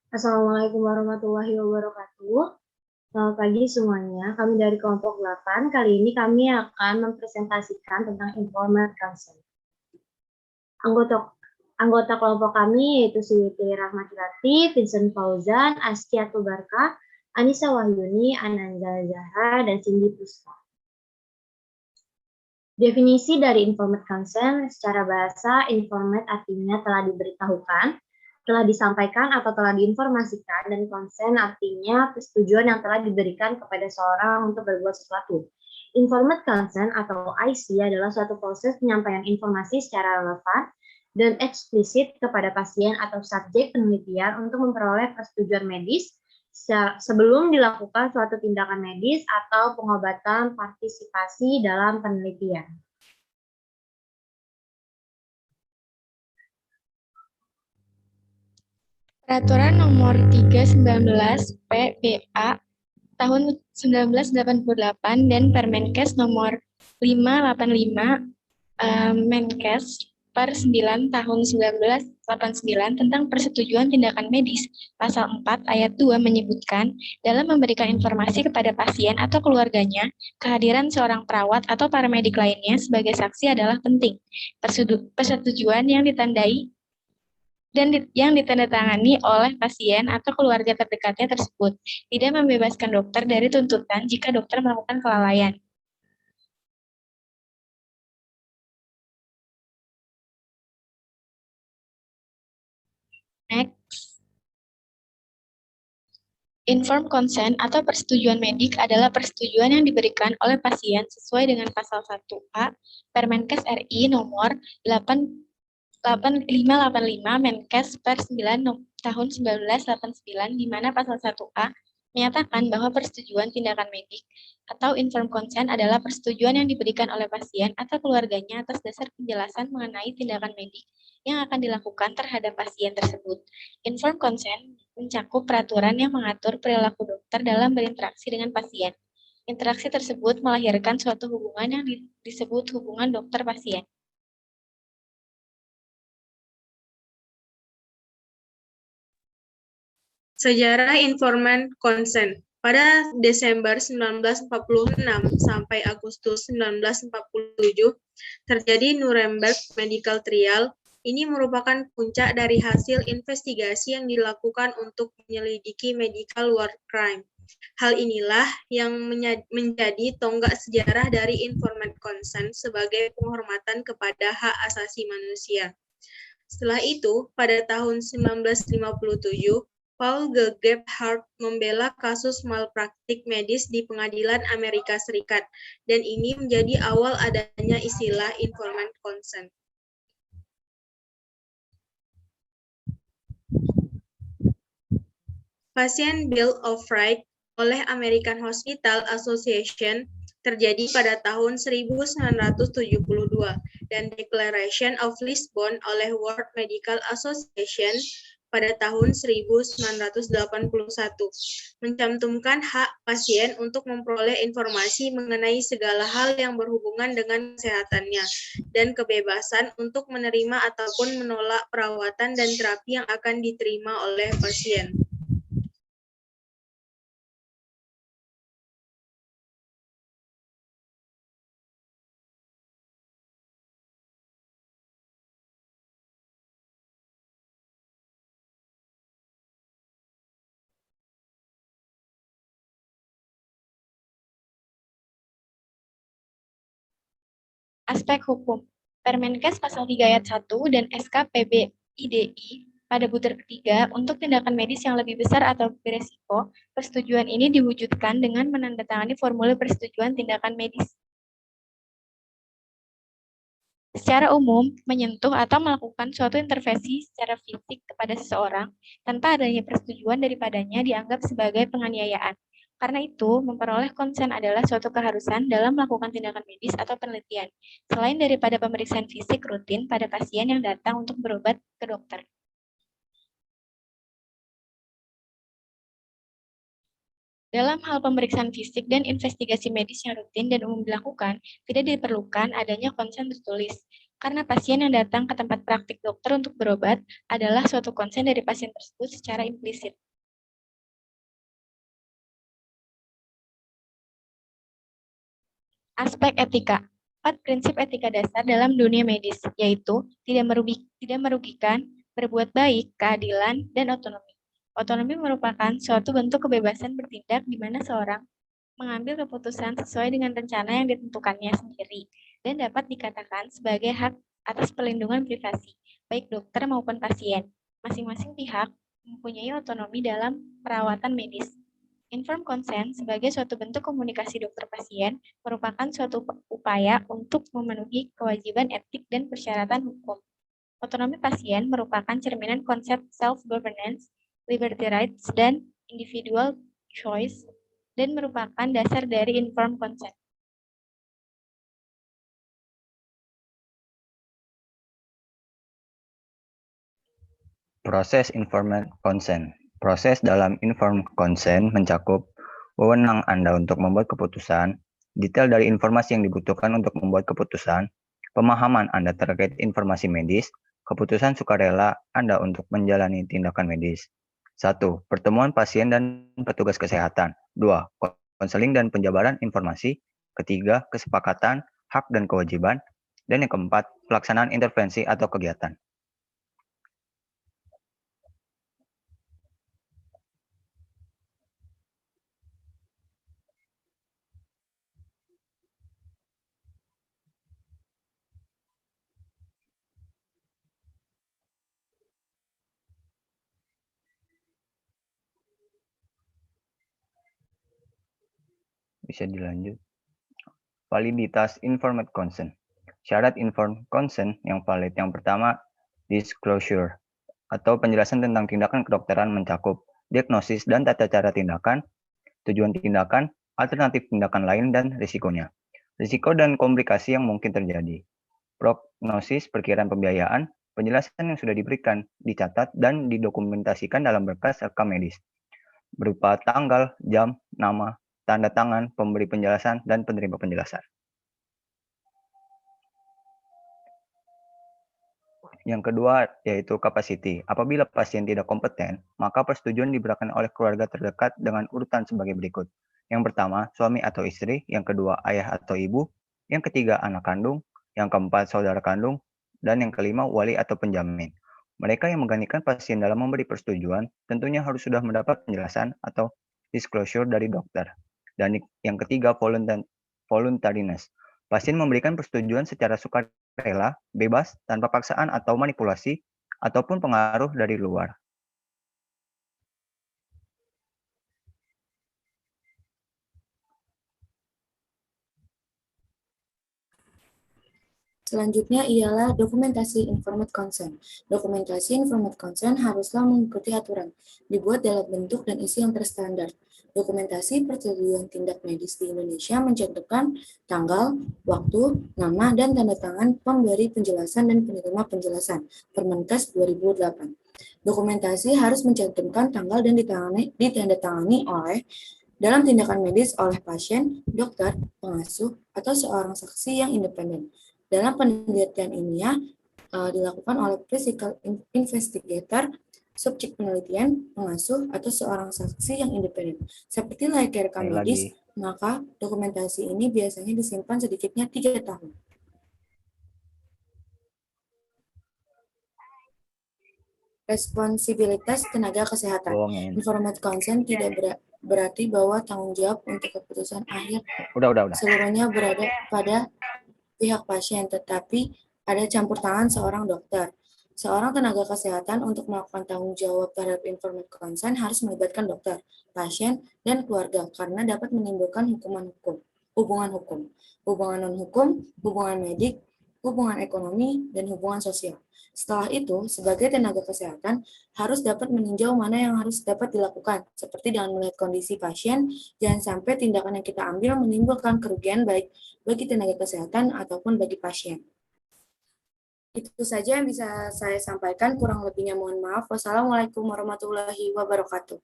Assalamualaikum warahmatullahi wabarakatuh. Selamat pagi semuanya. Kami dari kelompok 8. Kali ini kami akan mempresentasikan tentang informed consent. Anggota anggota kelompok kami yaitu Suwiti Rahmatilati, Vincent Fauzan, Askia Tubarka, Anissa Wahyuni, Ananda Zahra, dan Cindy Puspa. Definisi dari informed consent secara bahasa, informed artinya telah diberitahukan, telah disampaikan atau telah diinformasikan, dan consent artinya persetujuan yang telah diberikan kepada seorang untuk berbuat sesuatu. Informed consent atau IC adalah suatu proses penyampaian informasi secara relevan dan eksplisit kepada pasien atau subjek penelitian untuk memperoleh persetujuan medis sebelum dilakukan suatu tindakan medis atau pengobatan partisipasi dalam penelitian. Peraturan Nomor 319 PBA tahun 1988 dan Permenkes Nomor 585 Menkes per 9 tahun 1989 tentang persetujuan tindakan medis. Pasal 4 ayat 2 menyebutkan, dalam memberikan informasi kepada pasien atau keluarganya, kehadiran seorang perawat atau paramedik lainnya sebagai saksi adalah penting. Persetujuan yang ditandai dan yang ditandatangani oleh pasien atau keluarga terdekatnya tersebut tidak membebaskan dokter dari tuntutan jika dokter melakukan kelalaian. Next. Informed consent atau persetujuan medik adalah persetujuan yang diberikan oleh pasien sesuai dengan pasal 1A Permenkes RI nomor 585 Menkes per 9 tahun 1989 di mana pasal 1A menyatakan bahwa persetujuan tindakan medik atau informed consent adalah persetujuan yang diberikan oleh pasien atau keluarganya atas dasar penjelasan mengenai tindakan medik yang akan dilakukan terhadap pasien tersebut. Informed consent mencakup peraturan yang mengatur perilaku dokter dalam berinteraksi dengan pasien. Interaksi tersebut melahirkan suatu hubungan yang disebut hubungan dokter-pasien. Sejarah informed consent. Pada Desember 1946 sampai Agustus 1947, terjadi Nuremberg Medical Trial. Ini merupakan puncak dari hasil investigasi yang dilakukan untuk menyelidiki medical war crime. Hal inilah yang menjadi tonggak sejarah dari informed consent sebagai penghormatan kepada hak asasi manusia. Setelah itu, pada tahun 1957, Paul Gebhardt membela kasus malpraktik medis di pengadilan Amerika Serikat, dan ini menjadi awal adanya istilah informed consent. Patient Bill of Rights oleh American Hospital Association terjadi pada tahun 1972 dan Declaration of Lisbon oleh World Medical Association pada tahun 1981, mencantumkan hak pasien untuk memperoleh informasi mengenai segala hal yang berhubungan dengan kesehatannya, dan kebebasan untuk menerima ataupun menolak perawatan dan terapi yang akan diterima oleh pasien. Aspek hukum. Permenkes pasal 3 ayat 1 dan SK PBIDI pada butir ketiga untuk tindakan medis yang lebih besar atau beresiko, persetujuan ini diwujudkan dengan menandatangani formulir persetujuan tindakan medis. Secara umum, menyentuh atau melakukan suatu intervensi secara fisik kepada seseorang tanpa adanya persetujuan daripadanya dianggap sebagai penganiayaan. Karena itu, memperoleh konsen adalah suatu keharusan dalam melakukan tindakan medis atau penelitian, selain daripada pemeriksaan fisik rutin pada pasien yang datang untuk berobat ke dokter. Dalam hal pemeriksaan fisik dan investigasi medis yang rutin dan umum dilakukan, tidak diperlukan adanya konsen tertulis. karena pasien yang datang ke tempat praktik dokter untuk berobat adalah suatu konsen dari pasien tersebut secara implisit. Aspek etika. 4 prinsip etika dasar dalam dunia medis, yaitu tidak merugikan, berbuat baik, keadilan, dan otonomi. Otonomi merupakan suatu bentuk kebebasan bertindak di mana seorang mengambil keputusan sesuai dengan rencana yang ditentukannya sendiri, dan dapat dikatakan sebagai hak atas perlindungan privasi, baik dokter maupun pasien. Masing-masing pihak mempunyai otonomi dalam perawatan medis. Informed consent sebagai suatu bentuk komunikasi dokter-pasien merupakan suatu upaya untuk memenuhi kewajiban etik dan persyaratan hukum. Otonomi pasien merupakan cerminan konsep self-governance, liberty rights, dan individual choice, dan merupakan dasar dari informed consent. Proses informed consent. Proses dalam informed consent mencakup wewenang Anda untuk membuat keputusan, detail dari informasi yang dibutuhkan untuk membuat keputusan, pemahaman Anda terkait informasi medis, keputusan sukarela Anda untuk menjalani tindakan medis. 1. Pertemuan pasien dan petugas kesehatan. 2. Konseling dan penjabaran informasi. Ketiga, kesepakatan, hak dan kewajiban. Dan yang keempat, pelaksanaan intervensi atau kegiatan. Bisa dilanjut. Validitas informed consent. Syarat informed consent yang valid yang pertama, disclosure atau penjelasan tentang tindakan kedokteran mencakup diagnosis dan tata cara tindakan, tujuan tindakan, alternatif tindakan lain, dan risikonya. Risiko dan komplikasi yang mungkin terjadi. Prognosis, perkiraan pembiayaan, penjelasan yang sudah diberikan, dicatat, dan didokumentasikan dalam berkas rekam medis, berupa tanggal, jam, nama, tanda tangan, pemberi penjelasan, dan penerima penjelasan. Yang kedua yaitu capacity. Apabila pasien tidak kompeten, maka persetujuan diberikan oleh keluarga terdekat dengan urutan sebagai berikut. Yang pertama, suami atau istri. Yang kedua, ayah atau ibu. Yang ketiga, anak kandung. Yang keempat, saudara kandung. Dan yang kelima, wali atau penjamin. Mereka yang menggantikan pasien dalam memberi persetujuan tentunya harus sudah mendapat penjelasan atau disclosure dari dokter. Dan yang ketiga, voluntariness. Pasien memberikan persetujuan secara sukarela, bebas, tanpa paksaan atau manipulasi, ataupun pengaruh dari luar. Selanjutnya ialah dokumentasi informed consent. Dokumentasi informed consent haruslah mengikuti aturan, dibuat dalam bentuk dan isi yang terstandar. Dokumentasi persetujuan tindak medis di Indonesia mencantumkan tanggal, waktu, nama, dan tanda tangan pemberi penjelasan dan penerima penjelasan, Permenkes 2008. Dokumentasi harus mencantumkan tanggal dan ditandatangani oleh dalam tindakan medis oleh pasien, dokter, pengasuh, atau seorang saksi yang independen. Dalam penelitian ilmiah dilakukan oleh physical investigator, subjek penelitian, pengasuh, atau seorang saksi yang independen. Seperti layaknya rekam medis, maka dokumentasi ini biasanya disimpan sedikitnya 3 tahun. Responsibilitas tenaga kesehatan. Informed consent tidak berarti bahwa tanggung jawab untuk keputusan akhir seluruhnya berada pada pihak pasien, tetapi ada campur tangan seorang dokter. Seorang tenaga kesehatan untuk melakukan tanggung jawab terhadap informed consent harus melibatkan dokter, pasien, dan keluarga karena dapat menimbulkan hubungan hukum, hubungan non-hukum, hubungan medik, hubungan ekonomi, dan hubungan sosial. Setelah itu, sebagai tenaga kesehatan, harus dapat meninjau mana yang harus dapat dilakukan, seperti dengan melihat kondisi pasien, jangan sampai tindakan yang kita ambil menimbulkan kerugian baik bagi tenaga kesehatan ataupun bagi pasien. Itu saja yang bisa saya sampaikan, kurang lebihnya mohon maaf. Wassalamualaikum warahmatullahi wabarakatuh.